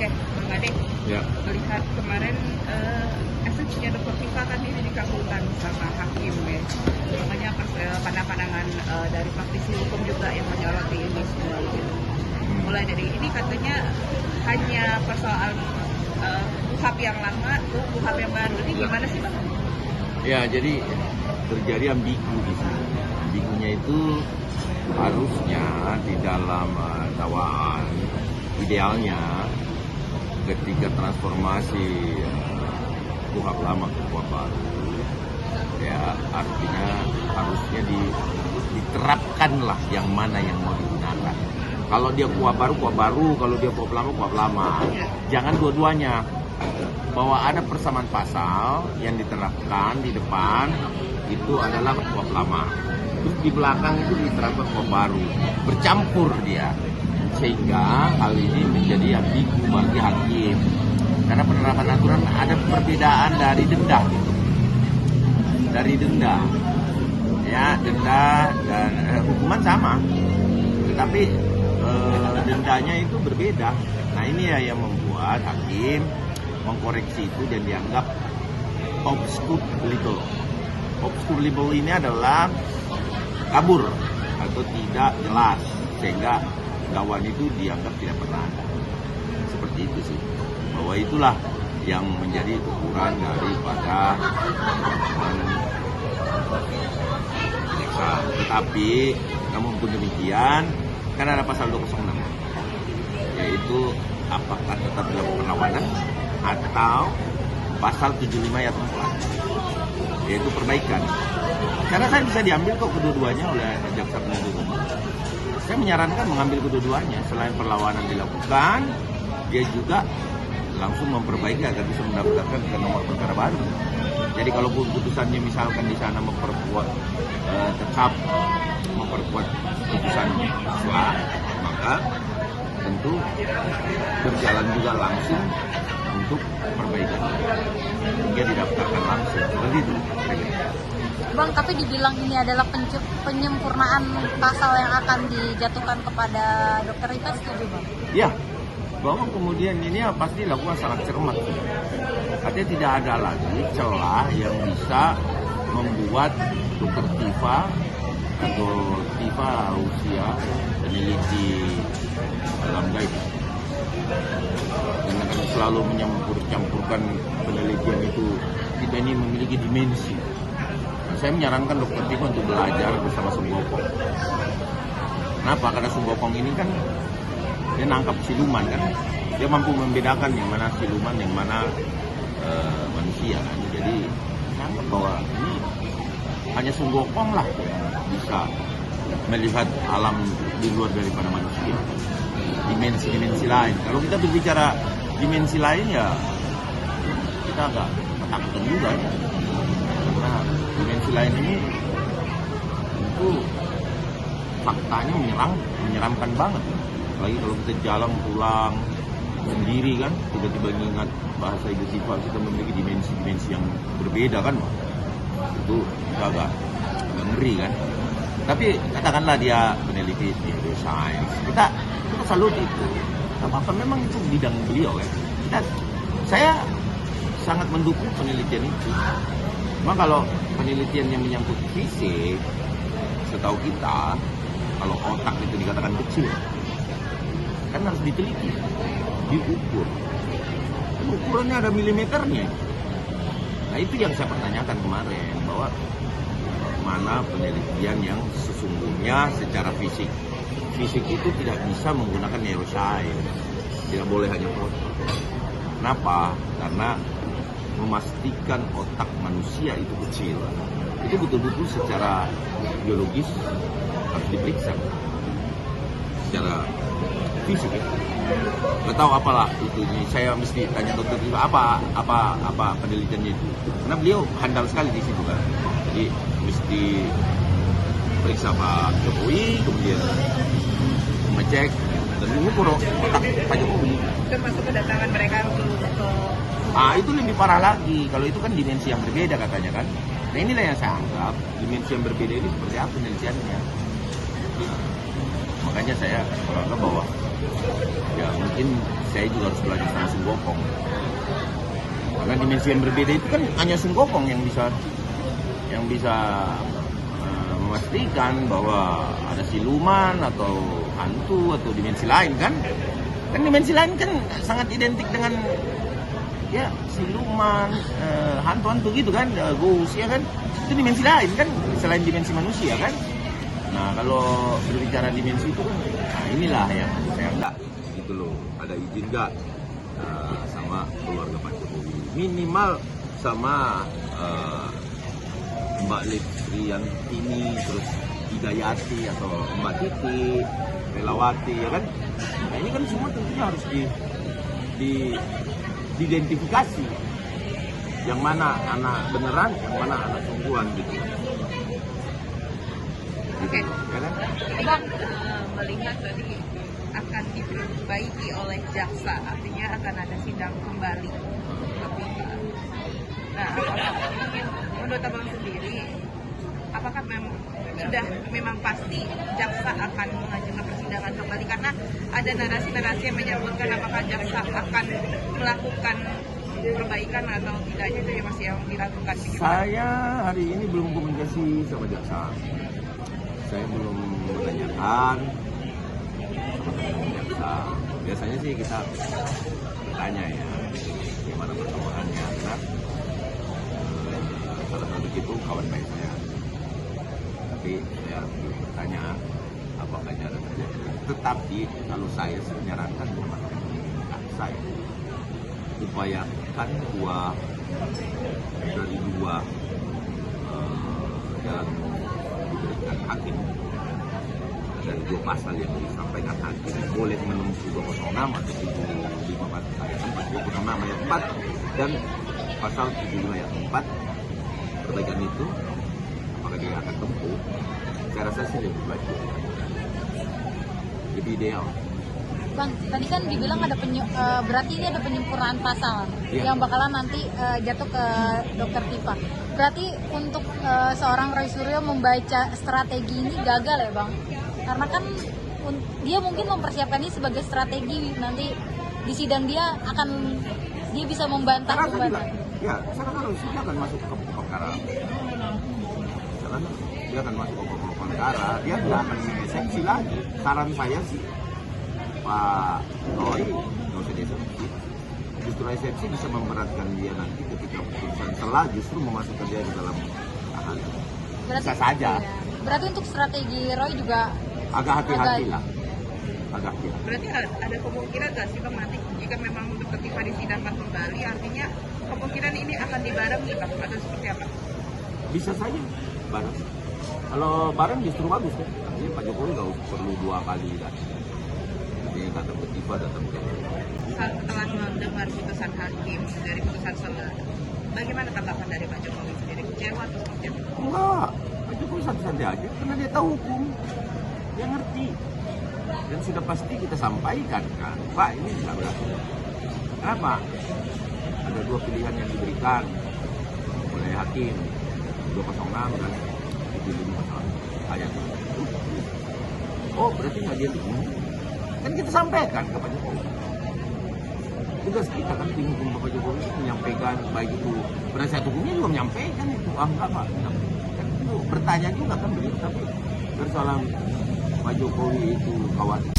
Oke, Bang Ade, Ya. melihat kemarin eksepsinya Dr. Tifa kan ini dikabulkan sama hakim ya. Makanya pandangan dari praktisi hukum juga yang menyoroti ini semua gitu. Mulai dari ini katanya hanya persoalan KUHP yang lama, KUHP yang baru ini gimana sih Bang? Ya, jadi terjadi ambigu di sini. Ambigunya itu harusnya di dalam dakwaan idealnya ketika transformasi KUHP lama ke KUHP baru, ya artinya harusnya diterapkanlah yang mana yang mau digunakan. Kalau dia KUHP baru, kalau dia KUHP lama. Jangan dua-duanya. Bahwa ada persamaan pasal yang diterapkan di depan itu adalah KUHP lama. Terus di belakang itu diterapkan KUHP baru. Bercampur dia. Sehingga hal ini menjadi ambigu bagi hakim. Karena penerapan aturan ada perbedaan dari denda. Dari denda. Ya, denda dan hukuman sama. Tetapi dendanya itu berbeda. Nah, ini ya yang membuat hakim mengkoreksi itu dan dianggap obscure libel. Obscure libel ini adalah kabur atau tidak jelas sehingga dakwaan itu dianggap tidak pernah ada. Seperti itu sih. Bahwa itulah yang menjadi ukuran daripada jaksa. Tetapi namun pun demikian kan ada pasal 206 yaitu apakah tetap dilakukan perlawanan atau pasal 75 ayat 4 yaitu perbaikan. Karena saya bisa diambil kok kedua-duanya oleh jaksa penuntut umum. Saya menyarankan mengambil kedua-duanya. Selain perlawanan dilakukan, dia juga langsung memperbaiki agar bisa mendaftarkan ke nomor perkara baru. Jadi kalau putusannya misalkan di sana memperkuat tetap memperkuat putusan sela, maka tentu berjalan juga langsung untuk perbaikan. Dia didaftarkan langsung. Seperti itu. Bang, tapi dibilang ini adalah penyempurnaan pasal yang akan dijatuhkan kepada Dr. Rita, setuju Bang? Ya, bahwa kemudian ini pasti dilakukan sangat cermat. Artinya tidak ada lagi celah yang bisa membuat Dr. Tifa atau Tifa Rusia peneliti alam gaib. Karena kan selalu mencampurkan penelitian itu, kita ini memiliki dimensi. Saya menyarankan Dr. Tifa untuk belajar bersama Sunggokong. Kenapa? Karena Sunggokong ini kan dia nangkap siluman kan, dia mampu membedakan yang mana siluman, yang mana manusia. Jadi nangkap bahwa ini hanya Sunggokong lah yang bisa melihat alam di luar daripada manusia, dimensi-dimensi lain. Kalau kita berbicara dimensi lain ya kita agak ketakutan juga ya. Karena dimensi lain ini tentu faktanya menyeramkan banget. Apalagi kalau kita jalan pulang sendiri kan, tiba-tiba mengingat bahasa Ibu Tifa, kita memiliki dimensi-dimensi yang berbeda kan, itu agak ngeri kan. Tapi katakanlah dia peneliti neuroscience, kita salut itu. Apa memang itu bidang beliau ya. Saya sangat mendukung penelitian itu. Memang kalau penelitian yang menyangkut fisik, setahu kita, kalau otak itu dikatakan kecil, kan harus diteliti, diukur. Dan ukurannya ada milimeternya. Nah itu yang saya pertanyakan kemarin, bahwa mana penelitian yang sesungguhnya secara fisik. Fisik itu tidak bisa menggunakan neuroscience, tidak boleh hanya otak. Kenapa? Karena memastikan otak manusia itu kecil, itu betul-betul secara biologis harus diperiksa secara fisik ya. Nggak tahu apalah itu, saya mesti tanya dokter juga apa penelitiannya itu, karena beliau handal sekali di situ kan. Jadi mesti periksa Pak Jokowi, kemudian mengecek dan mengukur otak Pak Jokowi. Termasuk kedatangan mereka ke Itu lebih parah lagi. Kalau itu kan dimensi yang berbeda katanya kan. Nah inilah yang saya anggap dimensi yang berbeda ini seperti apa penelitiannya. makanya saya merasa bahwa ya mungkin saya juga harus belajar sama Sung Gokong. Karena dimensi yang berbeda itu kan hanya Sung Gokong yang bisa memastikan bahwa ada siluman atau hantu atau dimensi lain kan dimensi lain kan sangat identik dengan ya siluman, hantu-hantu gitu kan, ghost ya kan, itu dimensi lain kan selain dimensi manusia kan. Nah kalau berbicara dimensi itu kan, nah inilah yang saya enggak gitu loh, ada izin enggak sama keluarga Pak Jokowi, minimal sama Mbak Litriantini, terus Hidayati atau Mbak Titi, Relawati ya kan. Nah ini kan semua tentunya harus diidentifikasi yang mana anak beneran, yang mana anak sungguhan gitu. Oke. Ya kan? Bang, melihat tadi akan diperbaiki oleh jaksa, artinya akan ada sidang kembali. Nah, apakah mungkin menurut abang sendiri, apakah memang pasti jaksa akan mengajukan persidangan kembali karena ada narasi-narasi yang menyebutkan apakah jaksa akan melakukan perbaikan atau tidaknya itu yang masih yang diragukan. Saya hari ini belum komunikasi sama jaksa. Saya belum menanyakan sama jaksa. Biasanya sih kita bertanya ya gimana perkembangannya, karena salah satu itu kawan baik saya. Tapi saya belum bertanya apakah ada terjadi. Tetapi kalau saya sih menyarankan bukan saya upayakan dari dua yang diberikan hakim, dari dua pasal yang disampaikan hakim, boleh menempuh 206 atau 75 ayat 4, 206 ayat 4 dan pasal 75 ayat 4. Perbaikan itu apakah dia akan tempuh? Saya rasa sih lebih baik, lebih ideal. Bang, tadi kan dibilang ada berarti ini ada penyempurnaan pasal yang bakalan nanti jatuh ke Dokter Tifa. Berarti untuk seorang Roy Suryo membaca strategi ini gagal ya Bang? Karena kan dia mungkin mempersiapkan ini sebagai strategi, nanti di sidang dia bisa membantah. Ya, sekarang Roy Suryo akan masuk ke perkara. Dia akan masuk ke perkara, dia tidak akan eksepsi lagi. Saran saya sih, Pak Roy nggak usah diesepsi. Justru eksepsi bisa memberatkan dia nanti ketika putusan selah justru memasukkan dia di dalam tahanan. Bisa saja. Ya. Berarti untuk strategi Roy juga agak hati-hati lah. Agak hati. Berarti ada kemungkinan nggak sih Bang nanti jika memang untuk ketika disidangkan kembali, artinya kemungkinan ini akan dibarengi Bang atau seperti apa? Bisa saja bareng. Kalau bareng justru bagus kan. Artinya Pak Jokowi nggak perlu dua kali kan. Dia datang ke Tifa, datang ke setelah mendengar putusan hakim dari putusan selah, bagaimana tanggapan dari Pak Jokowi sendiri? Kecewa atau seperti apa? Enggak, Pak Jokowi santai-santai aja karena dia tahu hukum, dia ngerti, dan sudah pasti kita sampaikan kan, Pak ini tidak berlaku. Kenapa? Ada dua pilihan yang diberikan oleh hakim 206 dan 75 ayat. Oh berarti nggak dia hukum? Kan kita sampaikan ke Pak Jokowi. Tugas kita kan tim hukum Pak Jokowi itu menyampaikan, baik itu penasihat hukumnya juga menyampaikan itu. Enggak Pak, kan itu bertanya juga kan begitu. Tapi persoalan Pak Jokowi itu khawatir.